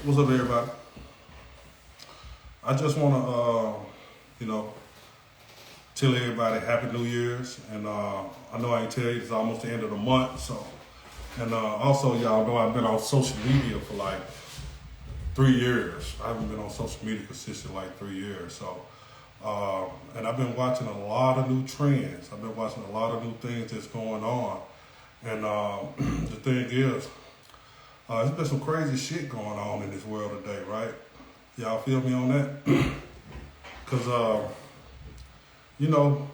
What's up, everybody? I just want to, tell everybody Happy New Year's. And I know I ain't tell you, it's almost the end of the month. So, and also, y'all know I've been on social media for like 3 years. I haven't been on social media consistent like 3 years. So, and I've been watching a lot of new trends. I've been watching a lot of new things that's going on. And the thing is, there's been some crazy shit going on in this world today, right? Y'all feel me on that? Because, you know,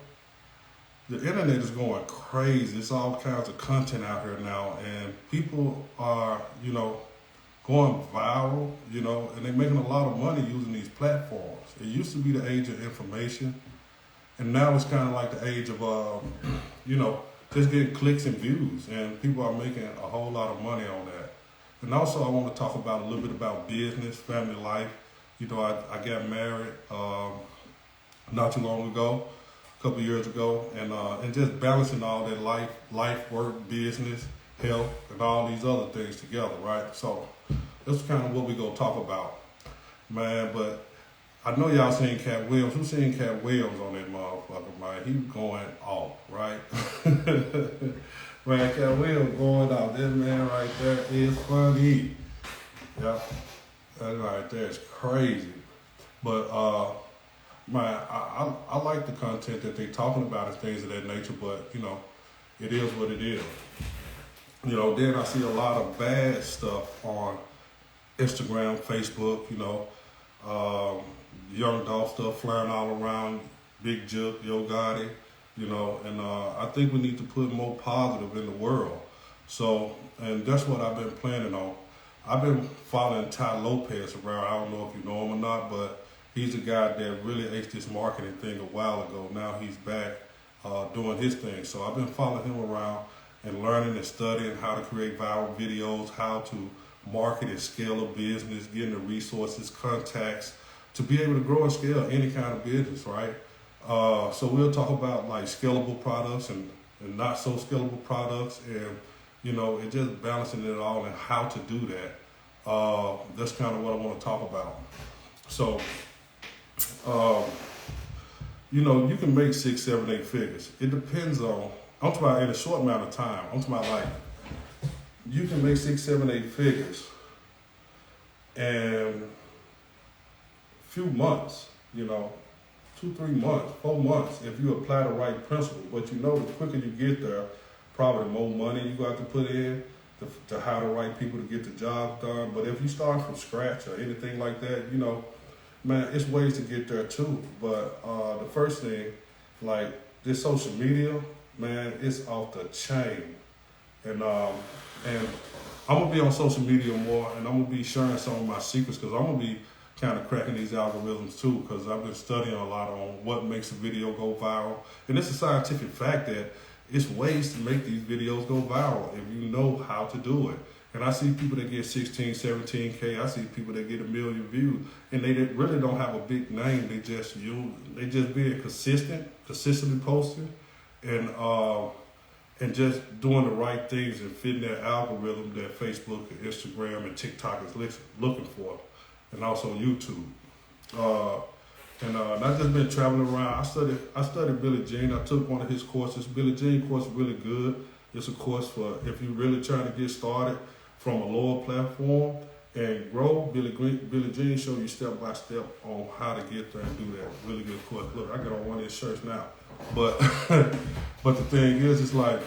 the internet is going crazy. It's all kinds of content out here now, and people are, going viral, and they're making a lot of money using these platforms. It used to be the age of information, and now it's kind of like the age of, just getting clicks and views, and people are making a whole lot of money on that. And also, I want to talk about a little bit about business, family life. I got married not too long ago, a couple years ago, and just balancing all that life, work, business, health, and all these other things together, right? So that's kind of what we gonna talk about, man. But I know y'all seen Cat Williams. Who seen Cat Williams on that motherfucker, man? He going off, right? Man, Cat Williams going off. This man right there is funny. Yeah, that right there is crazy. But man, I like the content that they talking about and things of that nature. But it is what it is. Then I see a lot of bad stuff on Instagram, Facebook. Young Dolph stuff flying all around, Big Juke, Yo Gotti, and I think we need to put more positive in the world. So, and that's what I've been planning on. I've been following Ty Lopez around. I don't know if you know him or not, but he's a guy that really aced this marketing thing a while ago. Now he's back doing his thing. So I've been following him around and learning and studying how to create viral videos, how to market and scale a business, getting the resources, contacts, to be able to grow and scale any kind of business, right? So we'll talk about like scalable products and not so scalable products, and and just balancing it all and how to do that. That's kind of what I want to talk about. So, you can make 6, 7, 8 figures. It depends on. I'm talking about in a short amount of time. I'm talking about like you can make 6, 7, 8 figures and few months, 2, 3 months, 4 months, if you apply the right principle. But the quicker you get there, probably the more money you got to put in to hire the right people to get the job done. But if you start from scratch or anything like that, man, it's ways to get there too. But the first thing, like this social media, man, it's off the chain. And I'm gonna be on social media more, and I'm gonna be sharing some of my secrets, because I'm gonna be kind of cracking these algorithms too, because I've been studying a lot on what makes a video go viral. And it's a scientific fact that it's ways to make these videos go viral if you know how to do it. And I see people that get 16, 17K. I see people that get 1 million views, and they really don't have a big name. They just being consistently posting, and just doing the right things and fitting that algorithm that Facebook and Instagram and TikTok is looking for, and also YouTube. And I've just been traveling around. I studied Billy Jean. I took one of his courses. Billy Jean course is really good. It's a course for if you're really trying to get started from a lower platform and grow. Billy Jean show you step by step on how to get there and do that. Really good course. Look, I got on one of his shirts now. But but the thing is, it's like,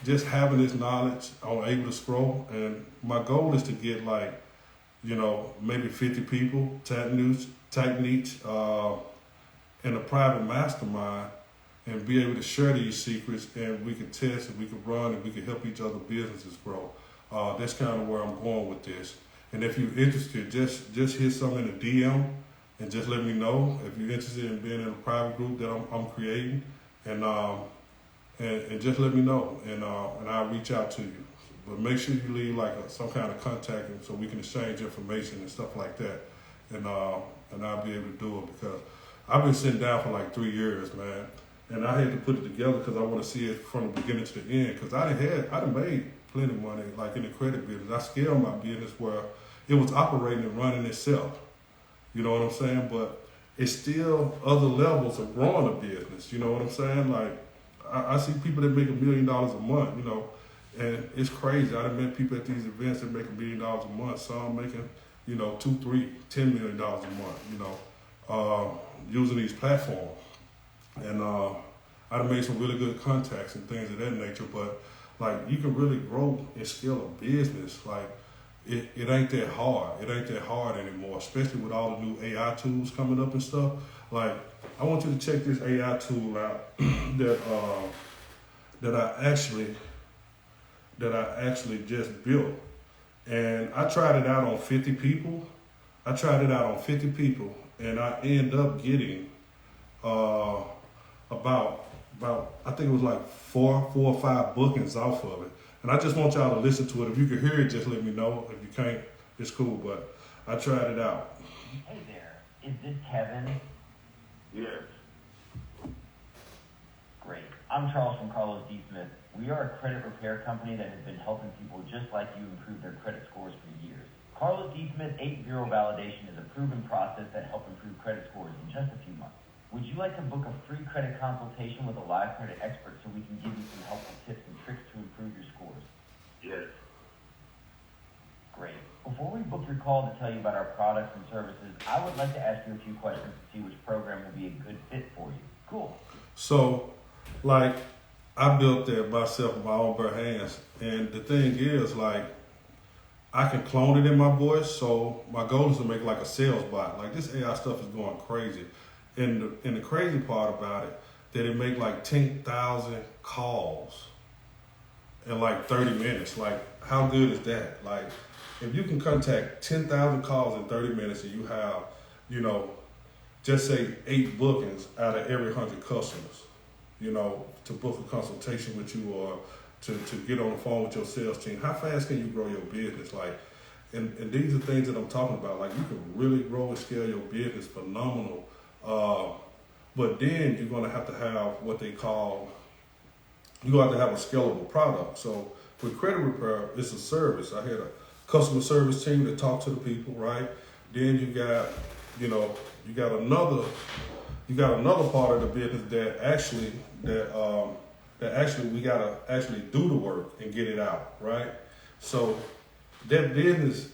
just having this knowledge, I'm able to scroll. And my goal is to get like, maybe 50 people, tight niche, in a private mastermind, and be able to share these secrets, and we can test, and we can run, and we can help each other businesses grow. That's kind of where I'm going with this. And if you're interested, just hit something in the DM and just let me know if you're interested in being in a private group that I'm creating, and just let me know, and I'll reach out to you. But make sure you leave like some kind of contact, so we can exchange information and stuff like that, and I'll be able to do it, because I've been sitting down for like 3 years, man, and I had to put it together because I want to see it from the beginning to the end. Because I done made plenty of money, like in the credit business. I scaled my business where it was operating and running itself. You know what I'm saying? But it's still other levels of growing a business. You know what I'm saying? Like I see people that make $1 million a month. You know, and it's crazy. I done met people at these events that make $1 million a month. Some making, you know, $2, $3, $10 million a month. You know, using these platforms, and I done made some really good contacts and things of that nature. But like you can really grow and scale a business. Like it ain't that hard. It ain't that hard anymore, especially with all the new AI tools coming up and stuff. Like I want you to check this AI tool out that I actually just built. And I tried it out on 50 people. And I end up getting about I think it was like four or five bookings off of it. And I just want y'all to listen to it. If you can hear it, just let me know. If you can't, it's cool. But I tried it out. Hey there, is this Kevin? Yes. Great. I'm Charles from Carlos D. Smith. We are a credit repair company that has been helping people just like you improve their credit scores for years. Carlos D. Smith 8-0 validation is a proven process that helps improve credit scores in just a few months. Would you like to book a free credit consultation with a live credit expert so we can give you some helpful tips and tricks to improve your scores? Yes. Great. Before we book your call to tell you about our products and services, I would like to ask you a few questions to see which program will be a good fit for you. Cool. So, like, I built that myself with my own bare hands. And the thing is, like, I can clone it in my voice. So my goal is to make like a sales bot. Like this AI stuff is going crazy. And the crazy part about it, that it make like 10,000 calls in like 30 minutes. Like, how good is that? Like, if you can contact 10,000 calls in 30 minutes and you have, you know, just say 8 bookings out of every 100 customers, you know, to book a consultation with you or to get on the phone with your sales team, how fast can you grow your business? Like, and these are things that I'm talking about. Like, you can really grow and scale your business phenomenal. But then you're going to have what they call, you're going to have a scalable product. So with credit repair, it's a service. I had a customer service team that talk to the people, right? Then you got another part of the business that actually we gotta actually do the work and get it out, right? So that business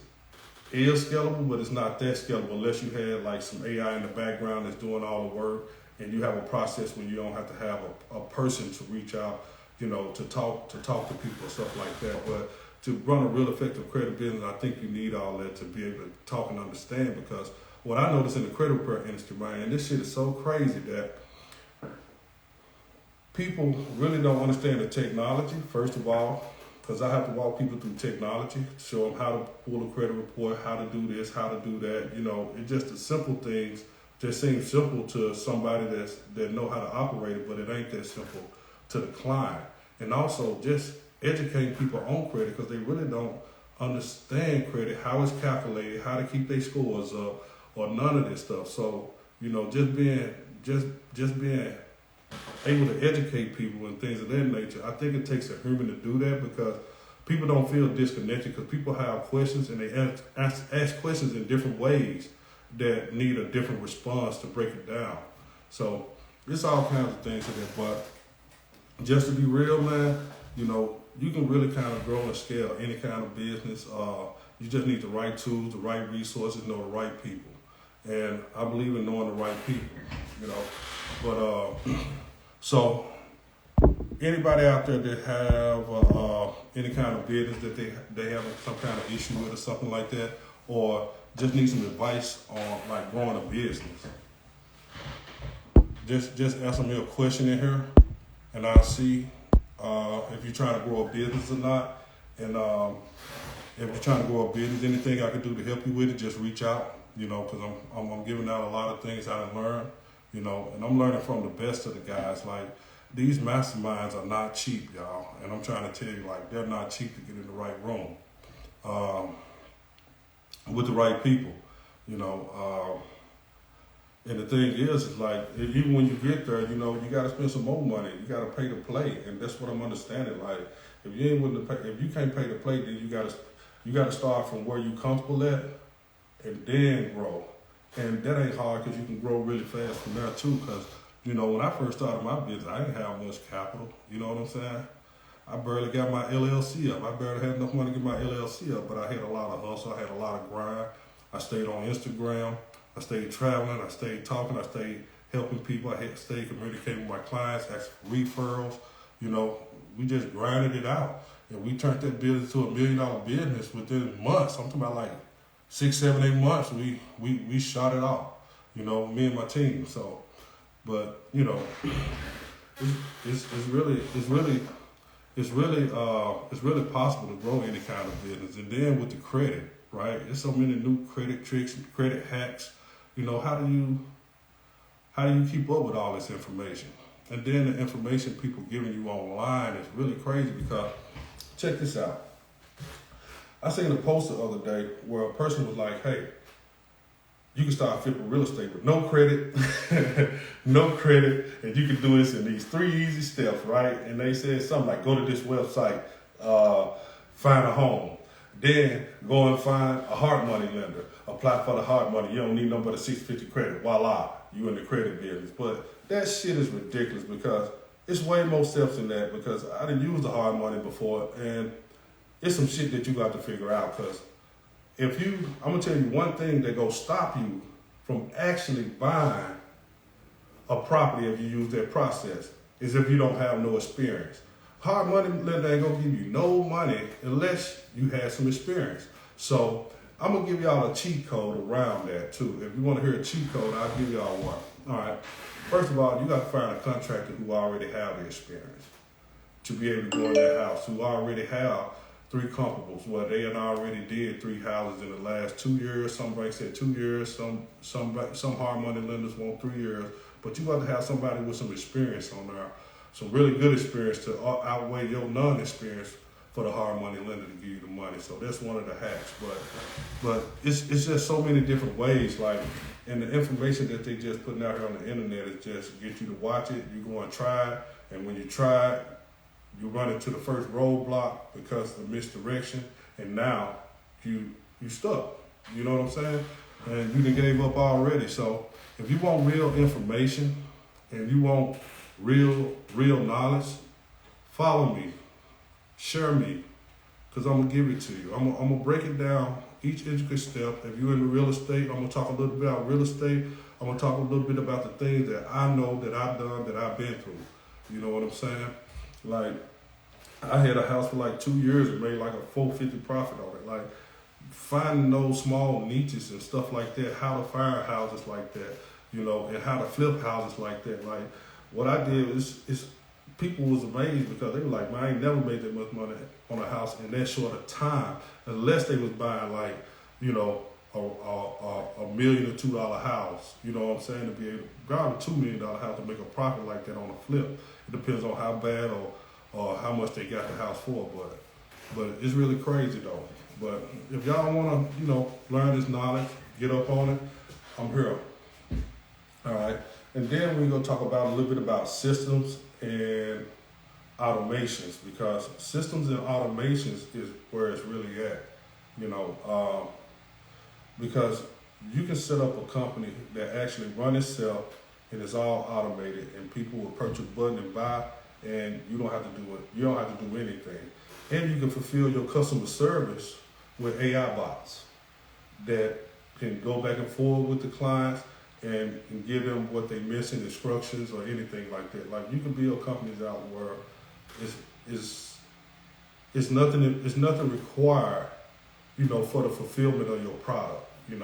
is scalable, but it's not that scalable unless you had like some AI in the background that's doing all the work, and you have a process where you don't have to have a person to reach out, you know, to talk to people and stuff like that. But to run a real effective credit business, I think you need all that to be able to talk and understand, because what I noticed in the credit repair industry, man, this shit is so crazy that people really don't understand the technology, first of all, because I have to walk people through technology, show them how to pull a credit report, how to do this, how to do that. You know, it's just the simple things just seem simple to somebody that know how to operate it, but it ain't that simple to the client. And also just educating people on credit, because they really don't understand credit, how it's calculated, how to keep their scores up, or none of this stuff. So, you know, just being able to educate people and things of that nature, I think it takes a human to do that, because people don't feel disconnected, because people have questions and they ask questions in different ways that need a different response to break it down. So it's all kinds of things to that. But just to be real, man, you know, you can really kind of grow and scale any kind of business. You just need the right tools, the right resources, know the right people. And I believe in knowing the right people, you know. But so anybody out there that have any kind of business that they have some kind of issue with or something like that, or just need some advice on like growing a business, just answer me a question in here, and I'll see if you're trying to grow a business or not. And if you're trying to grow a business, anything I can do to help you with it, just reach out. You know, because I'm giving out a lot of things I learned. You know, and I'm learning from the best of the guys. Like, these masterminds are not cheap, y'all. And I'm trying to tell you, like, they're not cheap to get in the right room with the right people, you know. And the thing is like, even when you get there, you know, you got to spend some more money. You got to pay to play. And that's what I'm understanding. Like, if you ain't willing to pay, if you can't pay to play, then you got to, You got to start from where you comfortable at and then grow. And that ain't hard because you can grow really fast from there too. Because, you know, when I first started my business, I didn't have much capital. You know what I'm saying? I barely got my LLC up. I barely had enough money to get my LLC up, but I had a lot of hustle. I had a lot of grind. I stayed on Instagram. I stayed traveling. I stayed talking. I stayed helping people. I stayed communicating with my clients, asking for referrals. You know, we just grinded it out. And we turned that business to $1 million business within months. I'm talking about like 6, 7, 8 months. We shot it off. You know, me and my team. So, but you know, it's really possible to grow any kind of business. And then with the credit, right? There's so many new credit tricks, credit hacks. You know, how do you keep up with all this information? And then the information people giving you online is really crazy because, check this out. I seen a post the other day where a person was like, hey, you can start flipping real estate with no credit, no credit, and you can do this in these 3 easy steps, right? And they said something like, go to this website, find a home, then go and find a hard money lender, apply for the hard money. You don't need no but a 650 credit. Voila, you in the credit business. But that shit is ridiculous because it's way more steps than that because I didn't use the hard money before, and it's some shit that you got to figure out because I'm gonna tell you one thing that gonna stop you from actually buying a property if you use that process is if you don't have no experience. Hard money lender ain't gonna give you no money unless you have some experience. So I'm gonna give y'all a cheat code around that too. If you wanna hear a cheat code, I'll give y'all one. All right. First of all, you got to find a contractor who already have the experience to be able to go in that house, who already have 3 comparables, where they had already did 3 houses in the last 2 years. Some banks said 2 years. Some hard money lenders want 3 years. But you got to have somebody with some experience on there, some really good experience to outweigh your non-experience for the hard money lender to give you the money. So that's one of the hacks. But it's just so many different ways. Like, and the information that they just putting out here on the internet is just get you to watch it. You go and try it, and when you try it, you run into the first roadblock because of misdirection, and now you stuck. You know what I'm saying? And you done gave up already. So if you want real information and you want real knowledge, follow me, share me, because I'm gonna give it to you. I'm gonna break it down each intricate step. If you're in real estate, I'm gonna talk a little bit about real estate. I'm gonna talk a little bit about the things that I know, that I've done, that I've been through. You know what I'm saying? Like, I had a house for like 2 years and made like a $450 profit on it. Like, finding those small niches and stuff like that, how to fire houses like that, you know, and how to flip houses like that. Like, what I did is people was amazed because they were like, man, I ain't never made that much money on a house in that short of time, unless they was buying like, you know, a $1 million or $2 house. You know what I'm saying? To be able to grab a $2 million house to make a profit like that on a flip. It depends on how bad or how much they got the house for, but it's really crazy though. But if y'all wanna, you know, learn this knowledge, get up on it, I'm here. All right. And then we're gonna talk about a little bit about systems and automations, because systems and automations is where it's really at, you know, because you can set up a company that actually run itself and it's all automated, and people will push a button and buy, and you don't have to do it. You don't have to do anything, and you can fulfill your customer service with AI bots that can go back and forth with the clients and give them what they missing, instructions or anything like that. Like, you can build companies out where it's nothing required, you know, for the fulfillment of your product. You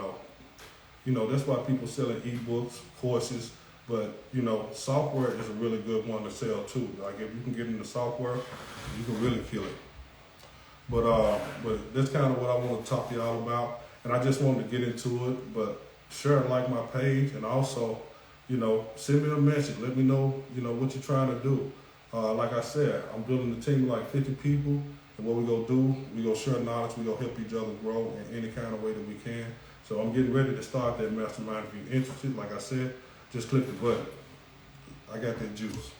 know that's why people selling ebooks, courses. But, you know, software is a really good one to sell too. Like, if you can get into software, you can really kill it. But that's kind of what I want to talk to y'all about. And I just wanted to get into it. But share and like my page, and also, you know, send me a message. Let me know, you know, what you're trying to do. Like I said, I'm building a team of like 50 people. And what we gonna do, we gonna share knowledge, we gonna help each other grow in any kind of way that we can. So I'm getting ready to start that mastermind. If you're interested, like I said, just click the button. I got that juice.